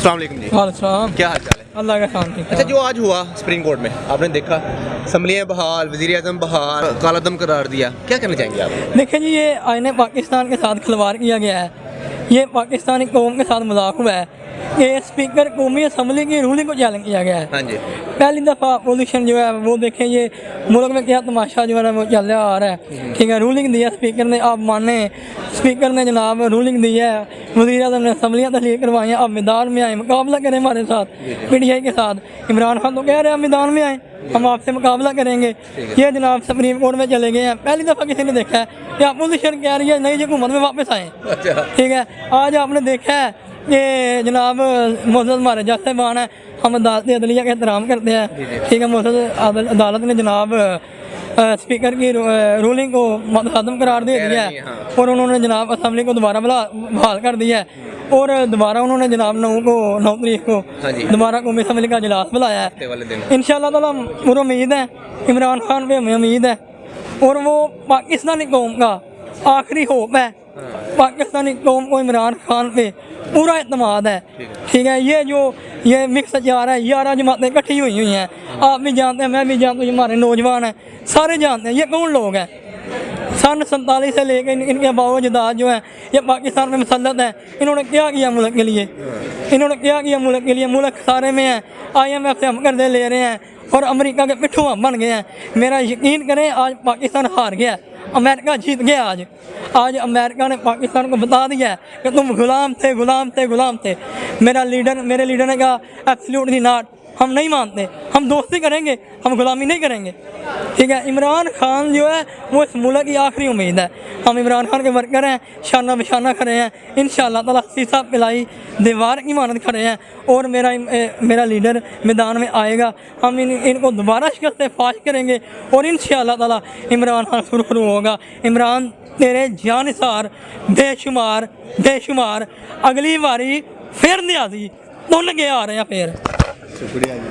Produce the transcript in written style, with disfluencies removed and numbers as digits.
अस्सलाम वालेकुम जी। वालेकुम। क्या हाल चाल है? अल्लाह का खान ठीक अच्छा, जो आज हुआ सुप्रीम कोर्ट में आपने देखा, असम्बलियाँ बहाल, वज़ीर आज़म बहाल, कालादम करार दिया, क्या कहना चाहेंगे आप? देखिए जी, ये आईने पाकिस्तान के साथ खिलवाड़ किया गया है। ये पाकिस्तानी कौम के साथ मजाक हुआ है। ये स्पीकर कौमी असम्बली की रूलिंग को चैलेंज किया गया है। हाँ जी। पहली दफ़ा अपोजिशन जो है वो देखें, ये मुल्क में क्या तमाशा जो है वो चल रहा आ रहा है। ठीक है, रूलिंग दी है स्पीकर ने, आप माने स्पीकर ने जनाब रूलिंग दी है, वज़ीर आज़म ने असम्बलियाँ तहलील करवाई हैं, आप मैदान में आए, मुकाबला करें हमारे साथ PTI के साथ। इमरान खान तो कह रहे हैं आप मैदान में आए, हम आपसे मुकाबला करेंगे। ये जनाब सुप्रीम कोर्ट में चले गए हैं। पहली दफ़ा किसी ने देखा है कि अपोजिशन कह रही है नई हुकूमत में वापस आए। ठीक है, आज आपने देखा है कि जनाब मोहसिन हमारे जज साहबान है, हम अदालत अदलिया का एहतराम करते हैं। ठीक है, मोहसिन अदालत ने जनाब स्पीकर की रूलिंग को खत्म करार दे दिया है और उन्होंने जनाब असम्बली को दोबारा बहाल कर दिया है और दोबारा उन्होंने जनाब 9 तारीख को दोबारा कौमी असम्बली का इजलास बुलाया है। इंशाअल्लाह ताला मुझे उम्मीद है, इमरान खान पे हमें उम्मीद है और वो पाकिस्तानी कौम का आखिरी होप है। पाकिस्तानी कौम को इमरान खान पे पूरा एतमाद है। ठीक है, ये मिक्स जा रहा है, 11 जमातें इकट्ठी हुई हैं। आप भी जानते हैं, मैं भी जानता हूँ, हमारे नौजवान हैं सारे जानते हैं ये कौन लोग हैं। सन 47 से लेकर इनके बावजदाद जो है ये पाकिस्तान में मुसल्लत है। इन्होंने क्या किया मुल्क के लिए, इन्होंने क्या किया मुल्क के लिए? मुल्क सारे में है, IMF से हम कर्जे ले रहे हैं और अमेरिका के पिट्ठू हम बन गए हैं। मेरा यकीन करें, आज पाकिस्तान हार गया, अमेरिका जीत गया। आज अमेरिका ने पाकिस्तान को बता दिया है कि तुम गुलाम थे। मेरे लीडर ने कहा एब्सोल्युटली नॉट, हम नहीं मानते, हम दोस्ती करेंगे, हम गुलामी नहीं करेंगे। ठीक है, इमरान खान जो है वो इस मुल्क की आखिरी उम्मीद है। हम इमरान खान के वर्कर हैं, शाना बशाना खड़े हैं, इंशाअल्लाह ताला सीसा पिलाई दीवार की मानद खड़े हैं और मेरा लीडर मैदान में आएगा। हम इनको दोबारा शिकस्त से फाश करेंगे और इंशाअल्लाह ताला इमरान खान सुरखरू होगा। इमरान तेरे जानिसार बेशुमार अगली बारी फिर न्याजी तुन के आ रहे हैं फिर। शुक्रिया जी।